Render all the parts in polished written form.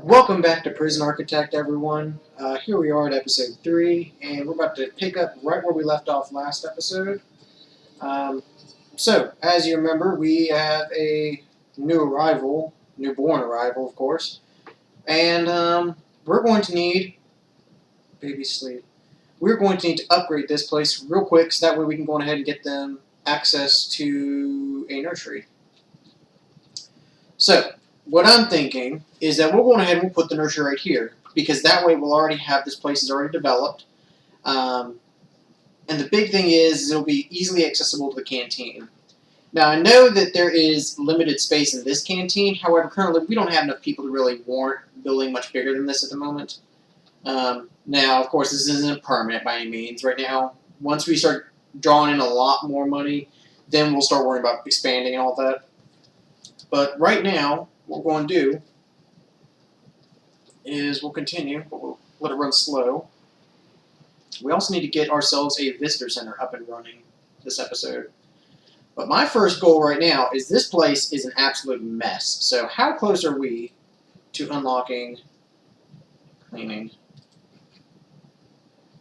Welcome back to Prison Architect, everyone. Here we are at episode 3, and we're about to pick up right where we left off last episode. Um, as you remember, we have a newborn arrival, of course, and we're going to need, baby sleep, we're going to need to upgrade this place real quick so that way we can go ahead and get them access to a nursery. So, what I'm thinking is that we'll go ahead and we'll put the nursery right here, because that way we'll already have this place is already developed. And the big thing is it'll be easily accessible to the canteen. Now, I know that there is limited space in this canteen. However, currently we don't have enough people to really warrant building much bigger than this at the moment. Now, of course, this isn't permanent by any means. Right now, once we start drawing in a lot more money, then we'll start worrying about expanding and all that. But right now, what we're going to do is we'll continue, but we'll let it run slow. We also need to get ourselves a visitor center up and running this episode. But my first goal right now is this place is an absolute mess. So how close are we to unlocking cleaning?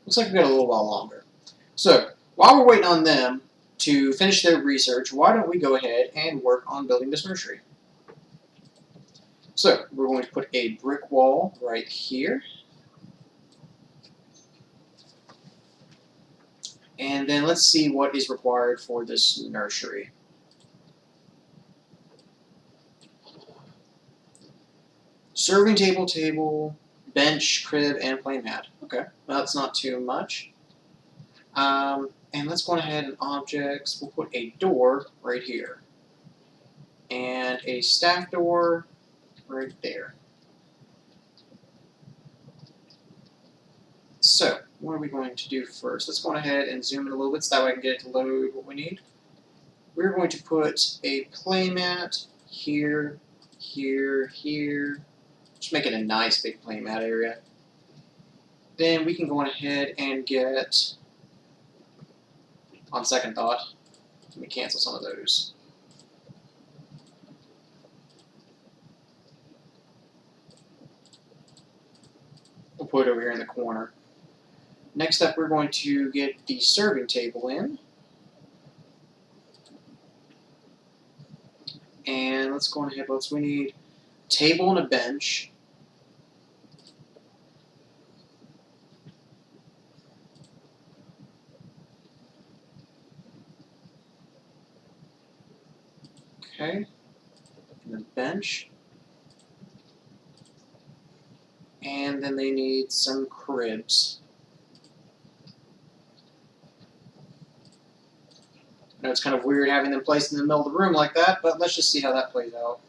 Looks like we've got a little while longer. So while we're waiting on them to finish their research, why don't we go ahead and work on building this nursery? So we're going to put a brick wall right here. And then let's see what is required for this nursery. Serving table, bench, crib, and playmat. Okay, well, that's not too much. And let's go ahead and objects. We'll put a door right here. And a staff door right there. So, what are we going to do first? Let's go ahead and zoom in a little bit so that way I can get it to load what we need. We're going to put a playmat here, here, here. Just make it a nice big playmat area. Then we can go ahead and get, on second thought, let me cancel some of those. We'll put it over here in the corner. Next up, we're going to get the serving table in. And let's go ahead, we need a table and a bench. Okay, and a bench. And then they need some cribs. I know it's kind of weird having them placed in the middle of the room like that, but let's just see how that plays out.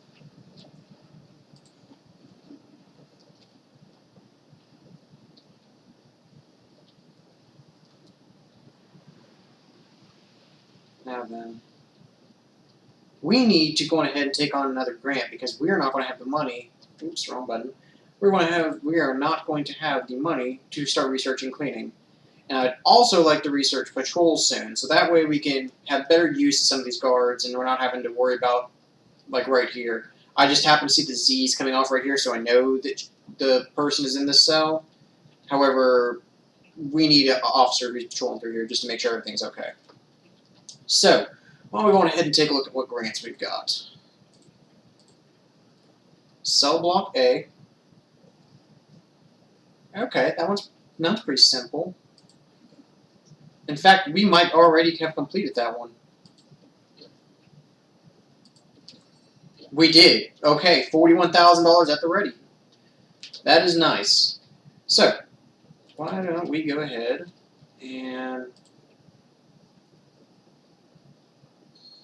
Now then, we need to go ahead and take on another grant because we are not going to have the money. Oops, wrong button. We are not going to have the money to start researching cleaning. And I'd also like to research patrols soon, so that way we can have better use of some of these guards and we're not having to worry about, like right here. I just happen to see the Z's coming off right here, so I know that the person is in this cell. However, we need an officer to be patrolling through here just to make sure everything's okay. So, why don't we go ahead and take a look at what grants we've got. Cell block A. Okay, that's pretty simple. In fact, we might already have completed that one. We did. Okay, $41,000 at the ready. That is nice. So, why don't we go ahead and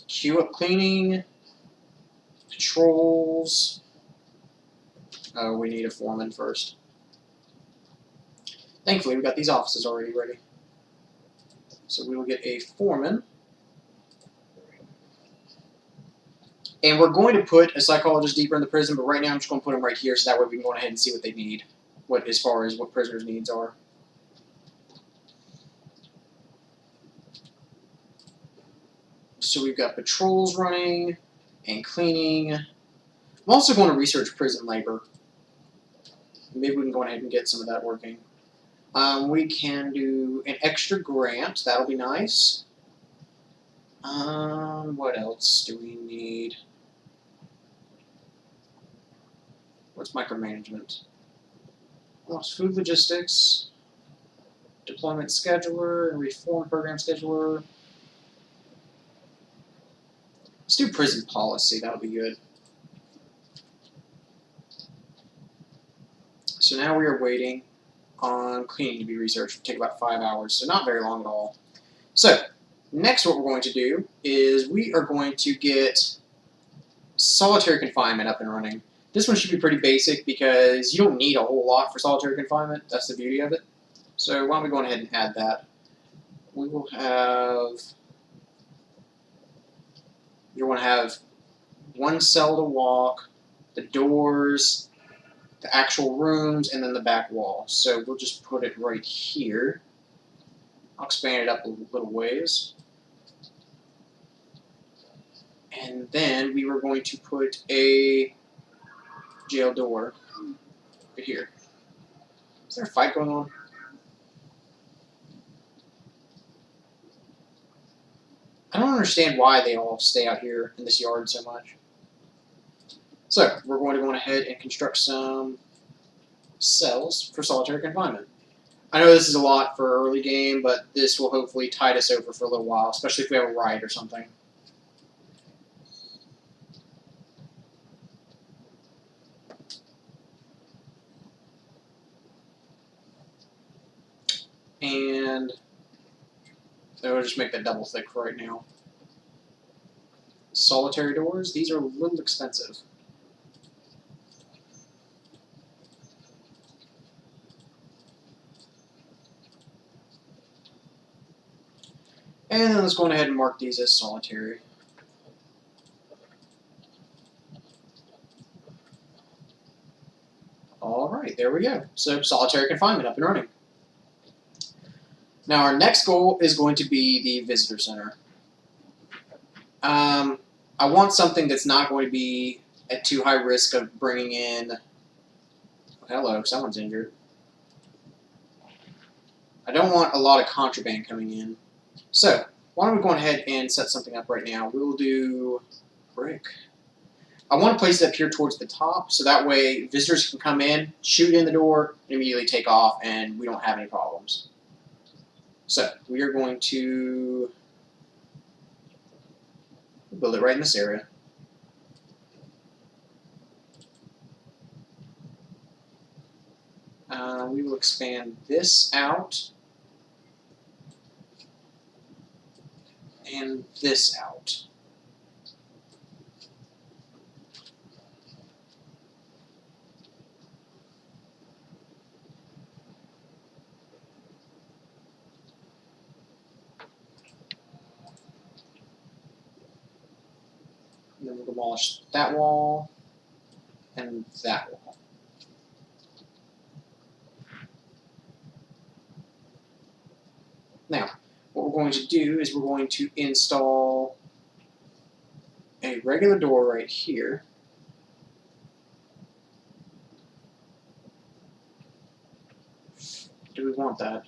queue up cleaning, patrols. Oh, we need a foreman first. Thankfully, we've got these offices already ready. So we will get a foreman. And we're going to put a psychologist deeper in the prison, but right now I'm just going to put them right here so that way we can go ahead and see what they need, as far as what prisoners' needs are. So we've got patrols running and cleaning. I'm also going to research prison labor. Maybe we can go ahead and get some of that working. We can do an extra grant. That'll be nice. What else do we need? What's micromanagement? Lost food logistics, deployment scheduler, and reform program scheduler. Let's do prison policy. That'll be good. So now we are waiting on cleaning to be researched. It'll take about 5 hours, so not very long at all. So next what we're going to do is we are going to get solitary confinement up and running. This one should be pretty basic because you don't need a whole lot for solitary confinement. That's the beauty of it. So why don't we go ahead and add that. We will have... You want to have one cell to walk, the doors, the actual rooms, and then the back wall. So we'll just put it right here. I'll expand it up a little ways. And then we were going to put a jail door right here. Is there a fight going on? I don't understand why they all stay out here in this yard so much. So, we're going to go ahead and construct some cells for solitary confinement. I know this is a lot for early game, but this will hopefully tide us over for a little while, especially if we have a riot or something. And so we'll just make that double thick for right now. Solitary doors, these are a little expensive. And then let's go ahead and mark these as solitary. Alright, there we go. So solitary confinement up and running. Now our next goal is going to be the visitor center. I want something that's not going to be at too high risk of bringing in... Hello, someone's injured. I don't want a lot of contraband coming in. So, why don't we go ahead and set something up right now. We'll do brick. I want to place it up here towards the top, so that way visitors can come in, shoot in the door, and immediately take off, and we don't have any problems. So, we are going to build it right in this area. We will expand this out and this out. And then we'll demolish that wall and that wall. Now, what we're going to do is we're going to install a regular door right here. Do we want that?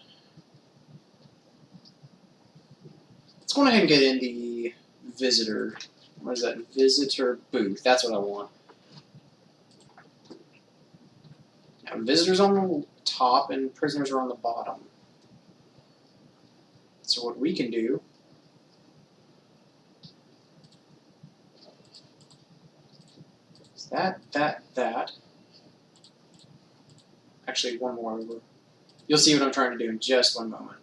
Let's go ahead and get in the visitor. What is that? Visitor booth. That's what I want. Now, visitors on the top and prisoners are on the bottom. So what we can do is that. Actually, one more over. You'll see what I'm trying to do in just one moment.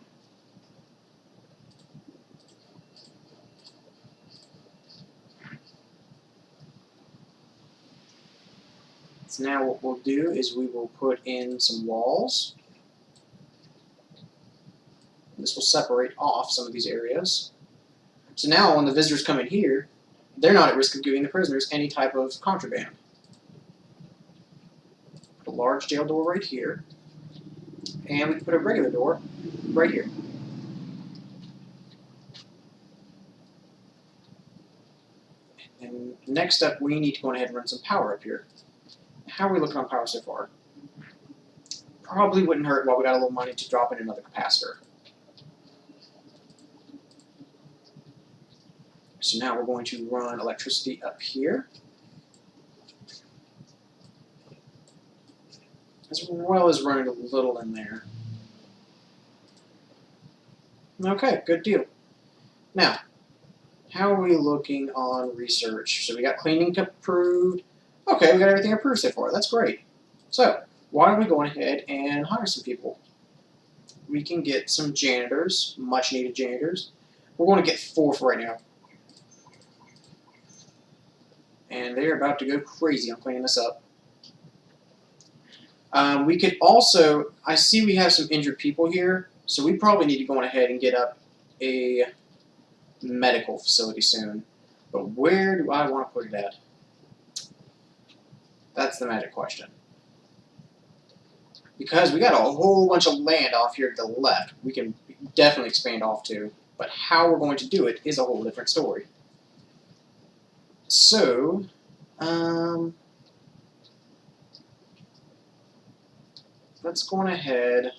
So now what we'll do is we will put in some walls. This will separate off some of these areas. So now when the visitors come in here, they're not at risk of giving the prisoners any type of contraband. Put a large jail door right here. And we can put a regular door right here. And next up, we need to go ahead and run some power up here. How are we looking on power so far? Probably wouldn't hurt while we got a little money to drop in another capacitor. So now we're going to run electricity up here, as well as running a little in there. Okay, good deal. Now, how are we looking on research? So we got cleaning approved. Okay, we got everything approved so far. That's great. So, why don't we go ahead and hire some people? We can get some janitors, much needed janitors. We're going to get 4 for right now. And they're about to go crazy on cleaning this up. We could also, I see we have some injured people here, so we probably need to go on ahead and get up a medical facility soon. But where do I want to put it at? That's the magic question. Because we got a whole bunch of land off here to the left, we can definitely expand off to. But how we're going to do it is a whole different story. So, let's go on ahead.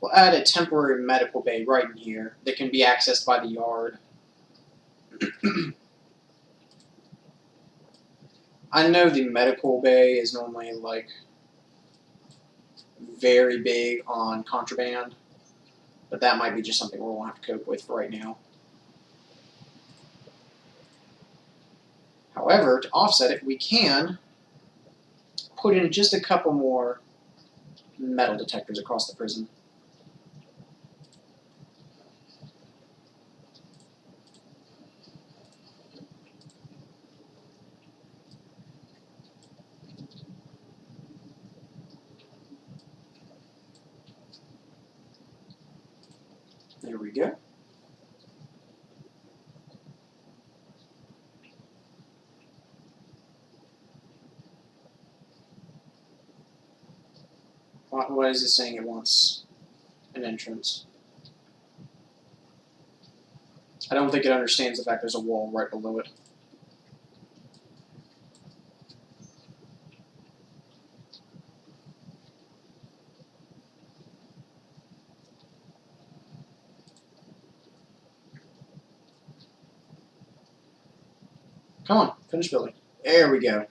We'll add a temporary medical bay right in here that can be accessed by the yard. I know the medical bay is normally like very big on contraband, but that might be just something we'll have to cope with for right now. However, to offset it, we can put in just a couple more metal detectors across the prison. There we go. What is it saying it wants? An entrance. I don't think it understands the fact there's a wall right below it. Come on, finish building. There we go.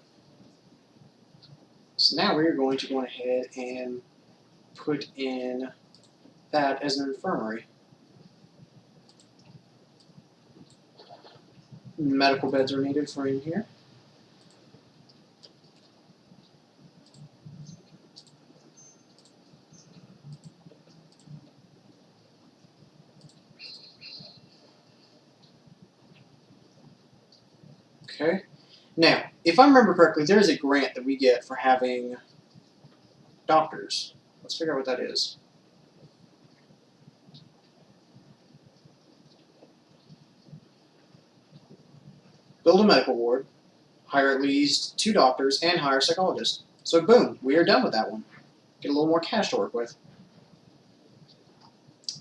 So now we're going to go ahead and put in that as an infirmary. Medical beds are needed for in here. Okay. Now, if I remember correctly, there is a grant that we get for having doctors. Let's figure out what that is. Build a medical ward, hire at least 2 doctors, and hire a psychologist. So boom, we are done with that one. Get a little more cash to work with.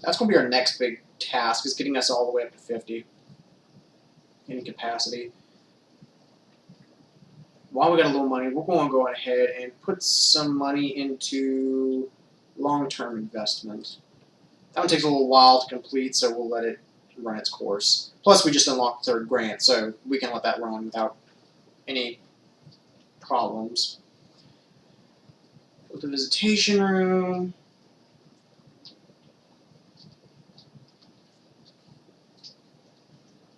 That's going to be our next big task, is getting us all the way up to 50 in capacity. While we got a little money, we're going to go ahead and put some money into long-term investment. That one takes a little while to complete, so we'll let it run its course. Plus, we just unlocked the 3rd grant, so we can let that run without any problems. Build the visitation room.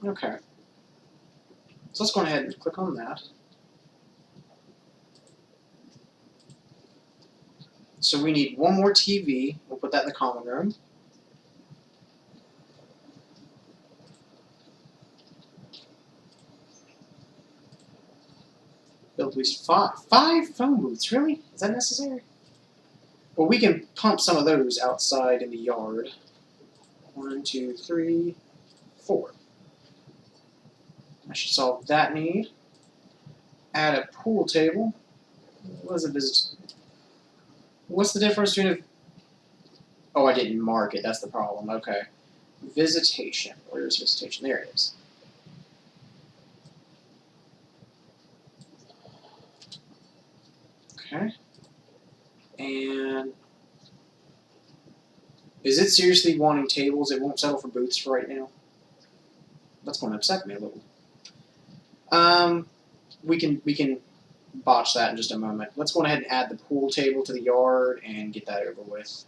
Okay. So let's go ahead and click on that. So we need 1 more TV. We'll put that in the common room. Build at least 5 phone booths. Really? Is that necessary? Well, we can pump some of those outside in the yard. 1, 2, 3, 4. I should solve that need. Add a pool table. What is a visit? What's the difference between a... Oh, I didn't mark it. That's the problem. Okay. Visitation. Where's visitation? There it is. Okay. And is it seriously wanting tables? It won't settle for booths for right now. That's going to upset me a little. We can botch that in just a moment. Let's go ahead and add the pool table to the yard and get that over with.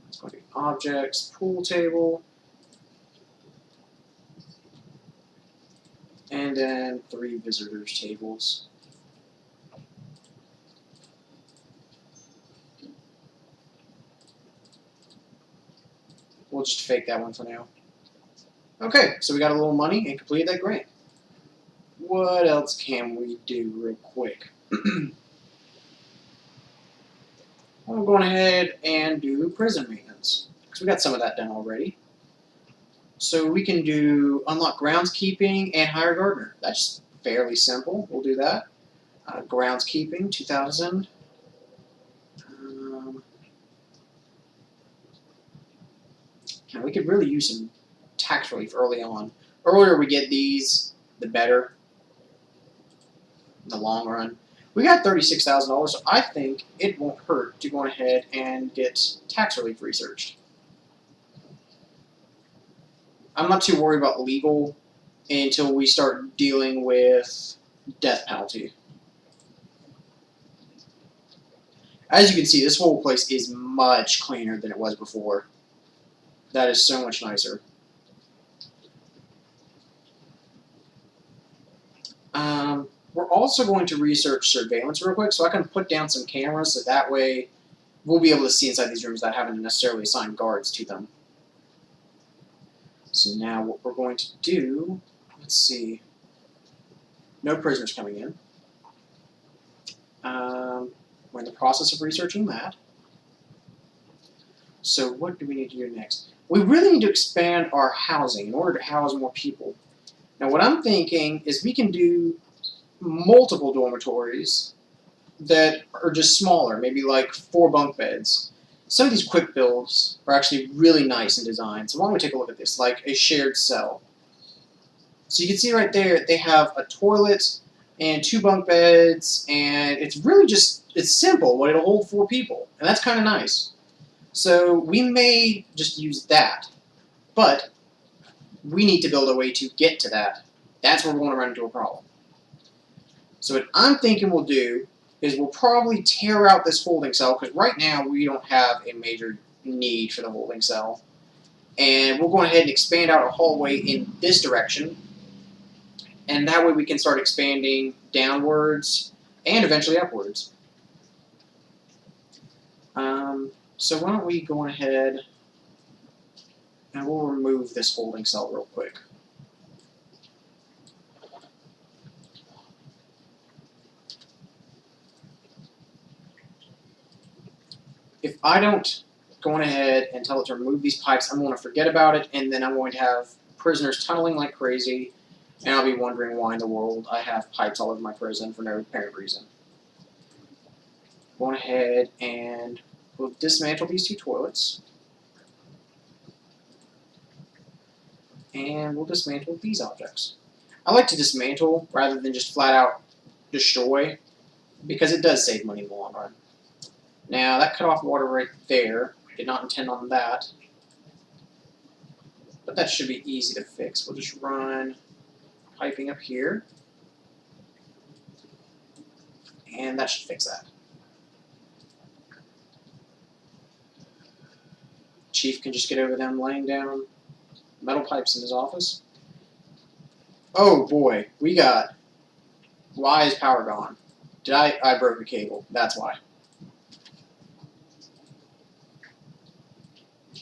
It's going to be objects, pool table, and then 3 visitors tables. We'll just fake that one for now. Okay, so we got a little money and completed that grant. What else can we do real quick? I'm going ahead and do prison maintenance, because we got some of that done already. So we can do unlock groundskeeping and hire gardener. That's fairly simple. We'll do that. Groundskeeping, 2,000. And we could really use some tax relief early on. The earlier we get these, the better. In the long run. We got $36,000, so I think it won't hurt to go ahead and get tax relief researched. I'm not too worried about legal until we start dealing with death penalty. As you can see, this whole place is much cleaner than it was before. That is so much nicer. We're also going to research surveillance real quick, so I can put down some cameras, so that way we'll be able to see inside these rooms without having to necessarily assign guards to them. So now what we're going to do, let's see, no prisoners coming in. We're in the process of researching that. So what do we need to do next? We really need to expand our housing in order to house more people. Now what I'm thinking is we can do multiple dormitories that are just smaller, maybe like 4 bunk beds. Some of these quick builds are actually really nice in design. So why don't we take a look at this, like a shared cell. So you can see right there, they have a toilet and 2 bunk beds, and it's really just, it's simple, but it'll hold 4 people, and that's kind of nice. So we may just use that, but we need to build a way to get to that. That's where we're going to run into a problem. So what I'm thinking we'll do is we'll probably tear out this holding cell, because right now we don't have a major need for the holding cell. And we'll go ahead and expand out a hallway in this direction, and that way we can start expanding downwards and eventually upwards. So why don't we go ahead and we'll remove this holding cell real quick. If I don't go ahead and tell it to remove these pipes, I'm going to forget about it, and then I'm going to have prisoners tunneling like crazy, and I'll be wondering why in the world I have pipes all over my prison for no apparent reason. Going ahead and we'll dismantle these 2 toilets. And we'll dismantle these objects. I like to dismantle rather than just flat out destroy, because it does save money in the long run. Now, that cut off water right there. Did not intend on that. But that should be easy to fix. We'll just run piping up here. And that should fix that. Chief can just get over them laying down metal pipes in his office. Oh boy, we got... Why is power gone? Did I broke a cable. That's why.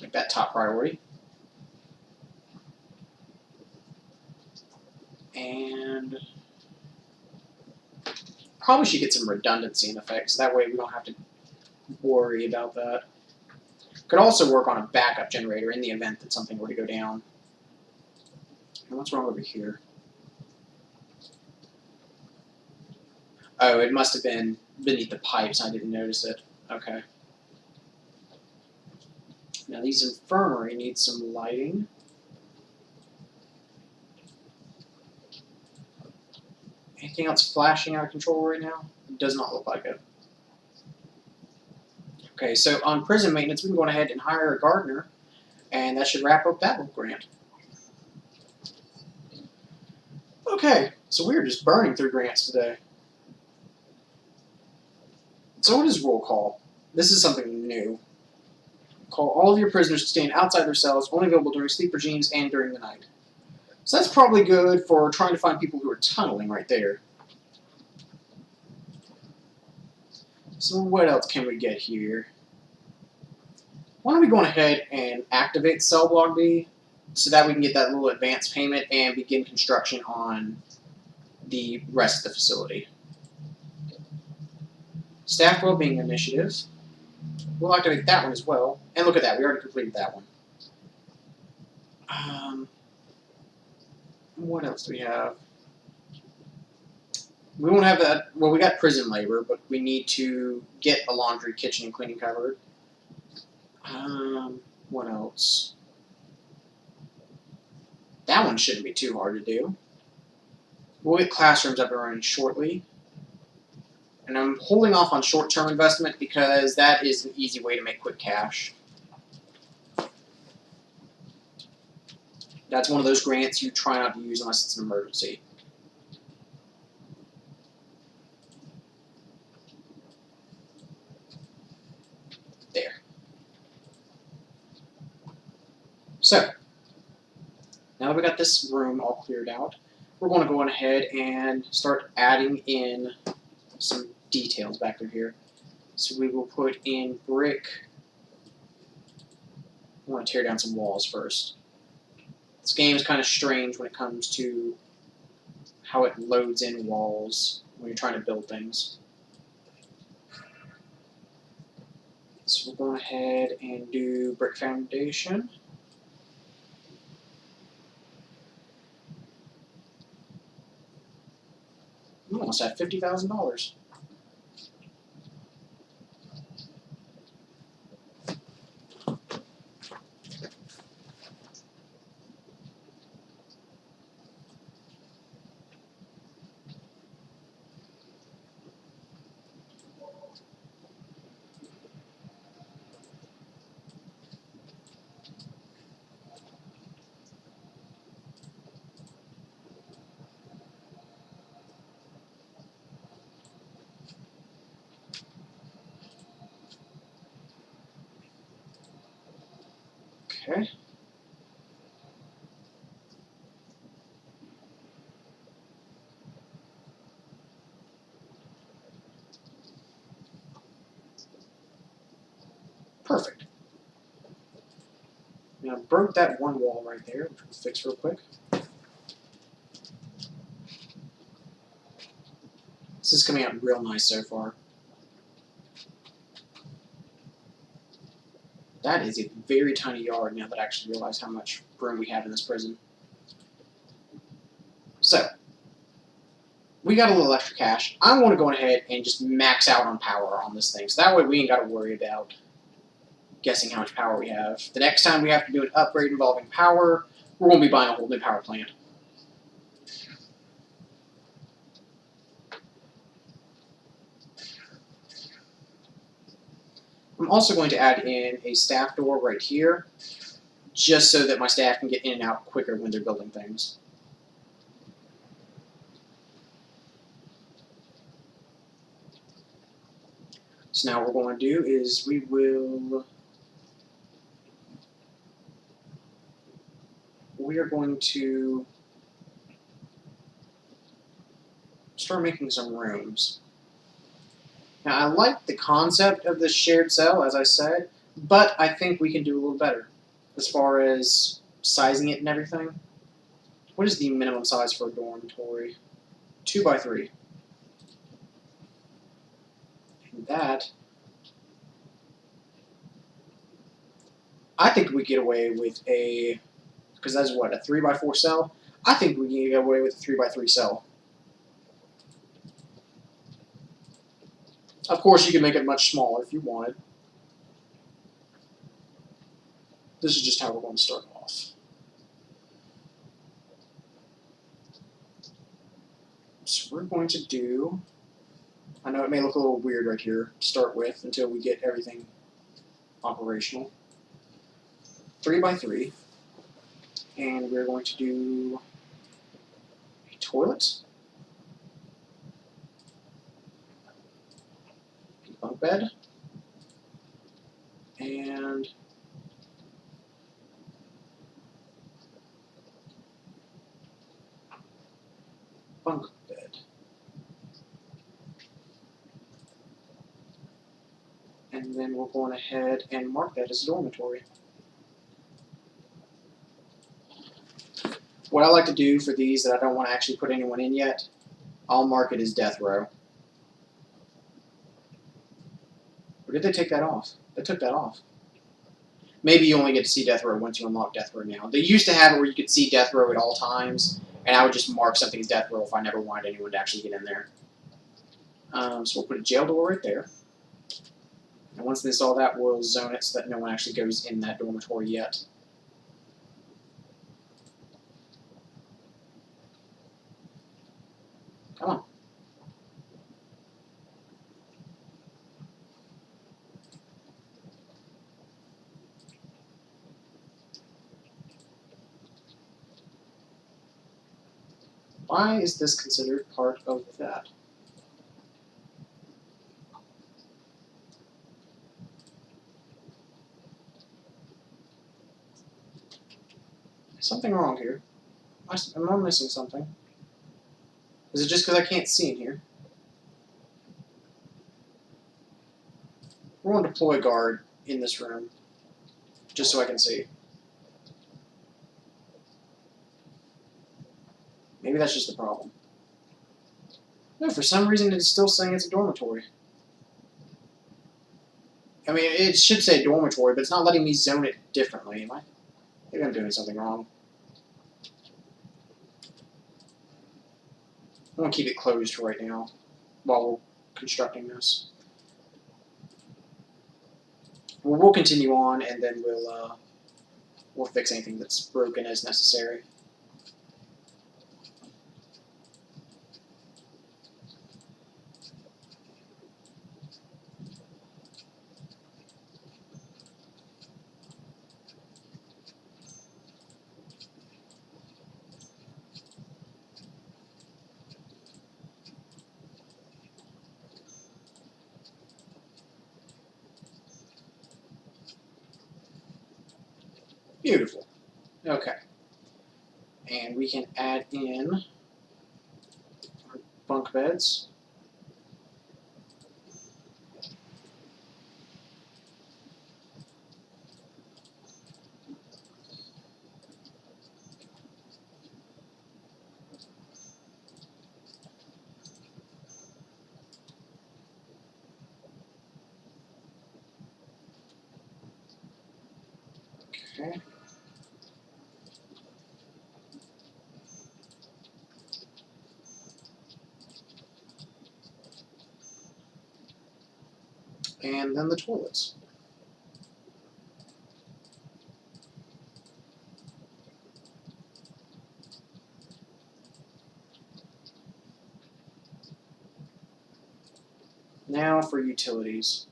Make that top priority. And probably should get some redundancy in effect, so that way we don't have to worry about that. Could also work on a backup generator in the event that something were to go down. And what's wrong over here? Oh, it must have been beneath the pipes. I didn't notice it. Okay. Now these infirmary need some lighting. Anything else flashing out of control right now? Does not look like it. Okay, so on prison maintenance, we can go ahead and hire a gardener, and that should wrap up that little grant. Okay, so we're just burning through grants today. So what is roll call? This is something new. Call all of your prisoners to stand outside their cells, only available during sleep regimes and during the night. So that's probably good for trying to find people who are tunneling right there. So what else can we get here? Why don't we go ahead and activate Cell Block B so that we can get that little advance payment and begin construction on the rest of the facility. Staff Wellbeing Initiative. We'll activate that one as well. And look at that, we already completed that one. What else do we have? We won't have that. Well, we got prison labor, but we need to get a laundry, kitchen, and cleaning covered. What else? That one shouldn't be too hard to do. We'll get classrooms up and running shortly. And I'm holding off on short-term investment because that is an easy way to make quick cash. That's one of those grants you try not to use unless it's an emergency. There. So, now that we got this room all cleared out, we're going to go on ahead and start adding in some details back through here. So we will put in brick. I want to tear down some walls first. This game is kind of strange when it comes to how it loads in walls when you're trying to build things. So we're going ahead and do brick foundation. We almost have $50,000. Okay. Perfect. Now I broke that one wall right there, which we'll fix real quick. This is coming out real nice so far. That is a very tiny yard now that I actually realize how much room we have in this prison. So, we got a little extra cash. I'm going to go ahead and just max out on power on this thing. So that way we ain't got to worry about guessing how much power we have. The next time we have to do an upgrade involving power, we're going to be buying a whole new power plant. I'm also going to add in a staff door right here, just so that my staff can get in and out quicker when they're building things. So now what we're going to do is we are going to start making some rooms. Now, I like the concept of this shared cell, as I said, but I think we can do a little better as far as sizing it and everything. What is the minimum size for a dormitory? 2 by 3. And that, I think we get away with a, because that's what, a 3 by 4 cell? I think we can get away with a 3 by 3 cell. Of course, you can make it much smaller if you wanted. This is just how we're going to start off. So we're going to do, I know it may look a little weird right here to start with until we get everything operational. 3 by 3. And we're going to do a toilet, a bunk bed, and bunk bed. And then we're going ahead and mark that as a dormitory. What I like to do for these that I don't want to actually put anyone in yet, I'll mark it as death row. Or did they take that off? They took that off. Maybe you only get to see death row once you unlock death row now. They used to have it where you could see death row at all times, and I would just mark something as death row if I never wanted anyone to actually get in there. So we'll put a jail door right there. And once they install that, we'll zone it so that no one actually goes in that dormitory yet. Come on. Why is this considered part of that? Something wrong here. Am I missing something? Is it just because I can't see in here? We're going to deploy guard in this room, just so I can see. Maybe that's just the problem. No, for some reason it's still saying it's a dormitory. I mean, it should say dormitory, but it's not letting me zone it differently, am I? Maybe I'm doing something wrong. I'm going to keep it closed for right now while we're constructing this. Well, we'll continue on, and then we'll fix anything that's broken as necessary. Beautiful. Okay. And we can add in our bunk beds. Okay. And then the toilets. Now for utilities.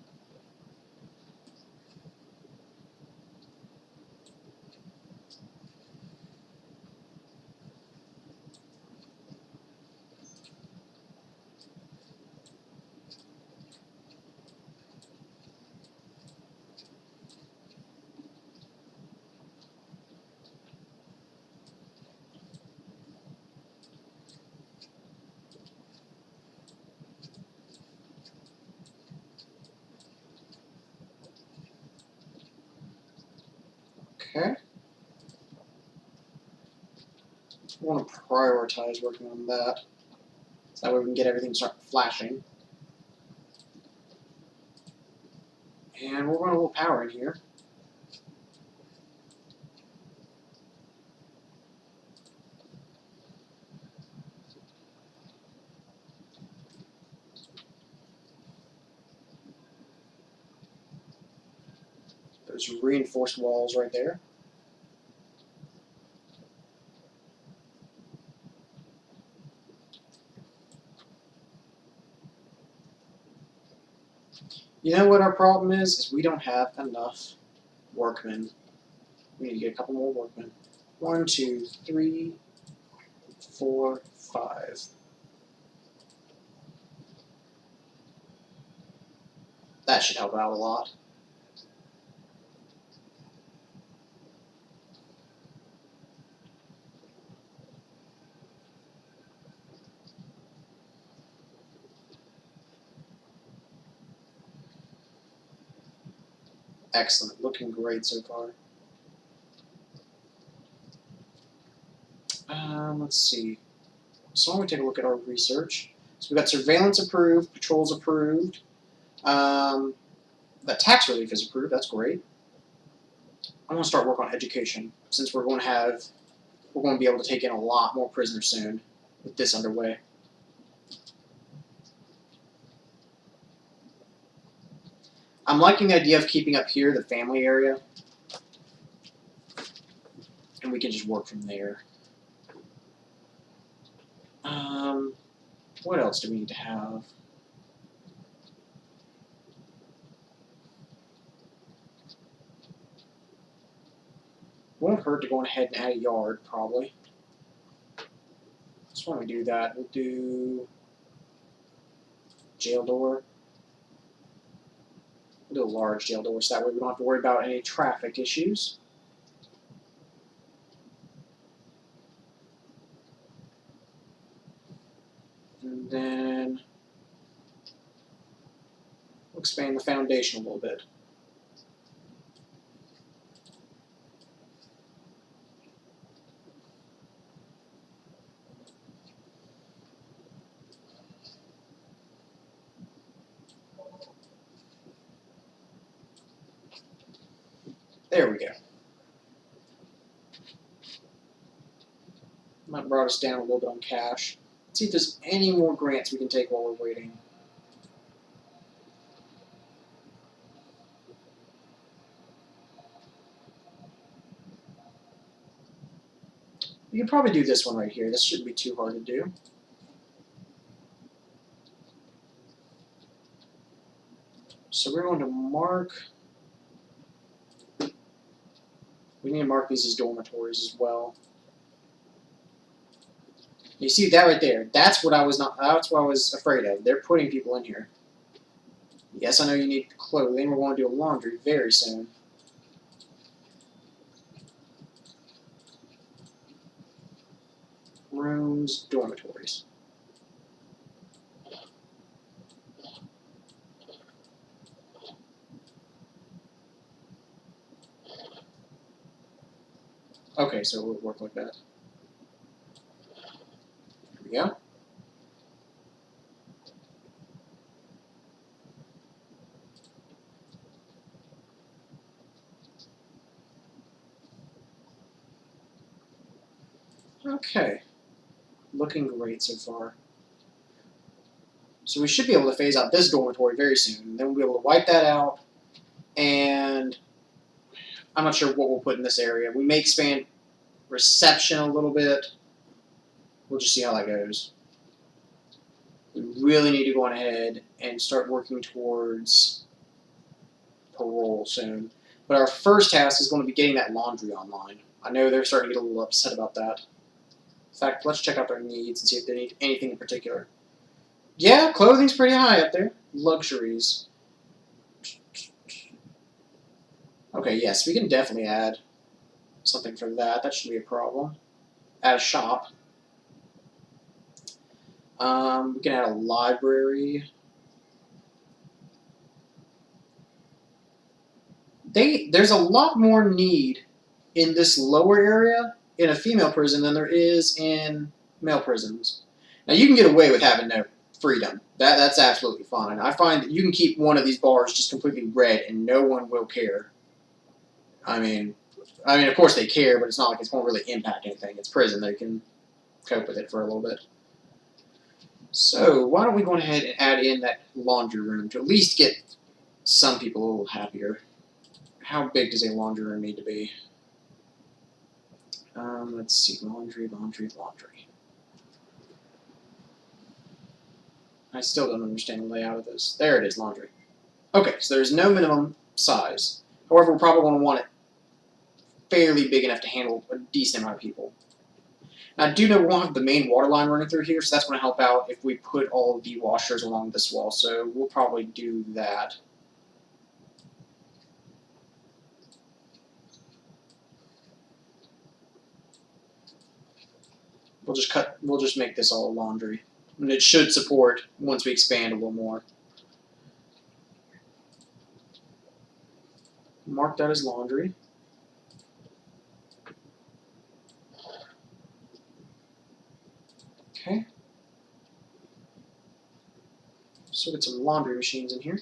Okay. We want to prioritize working on that. So that way we can get everything to start flashing. And we'll run a little power in here. Those reinforced walls right there. You know what our problem is we don't have enough workmen. We need to get a couple more workmen. 1, 2, 3, 4, 5. That should help out a lot. Excellent. Looking great so far. Let's see. So why don't we take a look at our research. So we've got surveillance approved, patrols approved. That tax relief is approved. That's great. I want to start work on education since we're going to be able to take in a lot more prisoners soon with this underway. I'm liking the idea of keeping up here the family area, and we can just work from there. What else do we need to have? Won't hurt to go ahead and add a yard, probably. So why don't we do that? We'll do jail door. We'll do a large jail door, so that way we don't have to worry about any traffic issues. And then we'll expand the foundation a little bit. There we go. That brought us down a little bit on cash. Let's see if there's any more grants we can take while we're waiting. We can probably do this one right here. This shouldn't be too hard to do. So we're going to mark. We need to mark these as dormitories as well. You see that right there? That's what I was afraid of. They're putting people in here. Yes, I know you need clothing. We're going to do a laundry very soon. Rooms, dormitories. Okay, so it will work like that. There we go. Okay. Looking great so far. So we should be able to phase out this dormitory very soon. Then we'll be able to wipe that out. And I'm not sure what we'll put in this area. We may expand reception a little bit. We'll just see how that goes. We really need to go on ahead and start working towards parole soon. But our first task is going to be getting that laundry online. I know they're starting to get a little upset about that. In fact, let's check out their needs and see if they need anything in particular. Yeah, clothing's pretty high up there. Luxuries. Okay, yes, we can definitely add something for that. That shouldn't be a problem. Add a shop. We can add a library. There's a lot more need in this lower area in a female prison than there is in male prisons. Now, you can get away with having no freedom. That's absolutely fine. I find that you can keep one of these bars just completely red and no one will care. I mean, of course they care, but it's not like it's going to really impact anything. It's prison. They can cope with it for a little bit. So why don't we go ahead and add in that laundry room to at least get some people a little happier. How big does a laundry room need to be? Let's see, laundry. I still don't understand the layout of this. There it is, laundry. Okay, so there's no minimum size. However, we're probably going to want it fairly big enough to handle a decent amount of people. Now, I do know we won't have the main water line running through here, so that's going to help out if we put all the washers along this wall. So we'll probably do that. We'll just make this all laundry. And it should support once we expand a little more. Mark that as laundry. Okay. So get some laundry machines in here.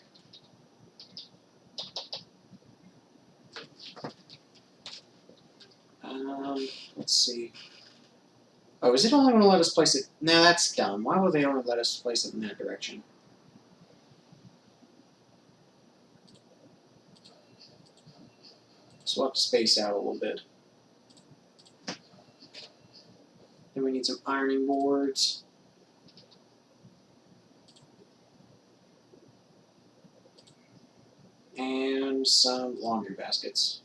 Let's see. Oh, is it only going to let us place it? No, that's dumb. Why would they only let us place it in that direction? So we'll have to space out a little bit. Then we need some ironing boards. And some laundry baskets.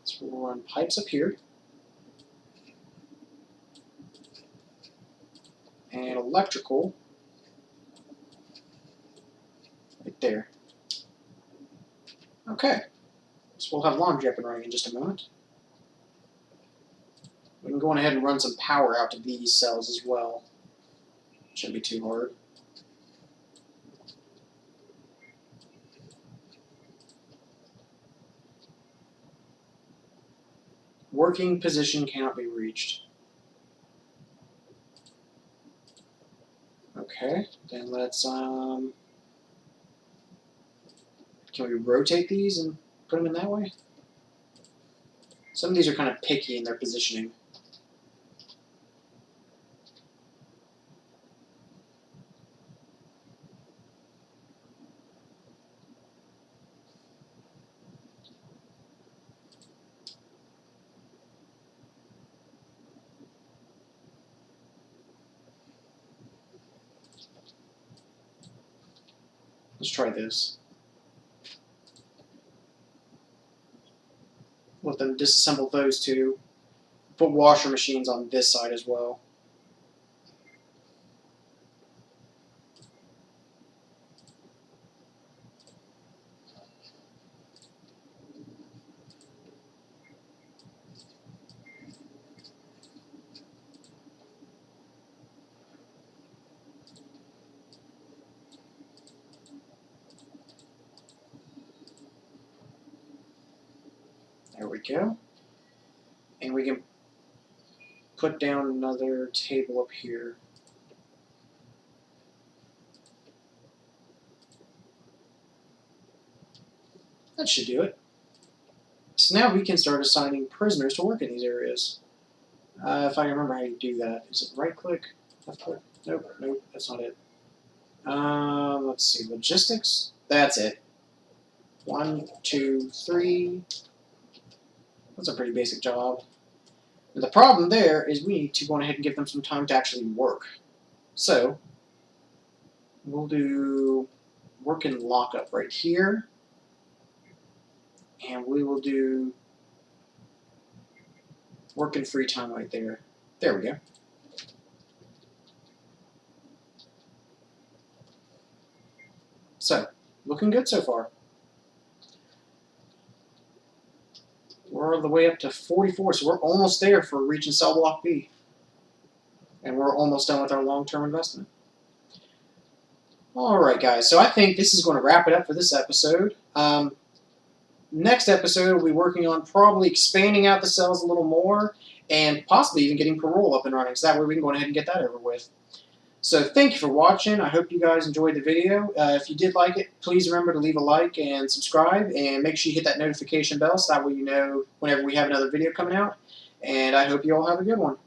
So we'll run pipes up here. And electrical right there. Okay. So we'll have laundry up and running in just a moment. We can go on ahead and run some power out to these cells as well. Shouldn't be too hard. Working position cannot be reached. Okay, then let's can we rotate these and put them in that way? Some of these are kind of picky in their positioning. Let's try this. Let them disassemble those two. Put washer machines on this side as well. There we go. And we can put down another table up here. That should do it. So now we can start assigning prisoners to work in these areas. If I remember how you do that. Is it right click? Left click? Nope, nope, that's not it. Let's see, logistics. That's it. 1, 2, 3. That's a pretty basic job. But the problem there is we need to go ahead and give them some time to actually work. So, we'll do work and lockup right here. And we will do work and free time right there. There we go. So, looking good so far. We're all the way up to 44, so we're almost there for reaching cell block B. And we're almost done with our long-term investment. Alright guys, so I think this is going to wrap it up for this episode. Next episode we'll be working on probably expanding out the cells a little more and possibly even getting parole up and running, so that way we can go ahead and get that over with. So thank you for watching. I hope you guys enjoyed the video. If you did like it, please remember to leave a like and subscribe, and make sure you hit that notification bell so that way you know whenever we have another video coming out. And I hope you all have a good one.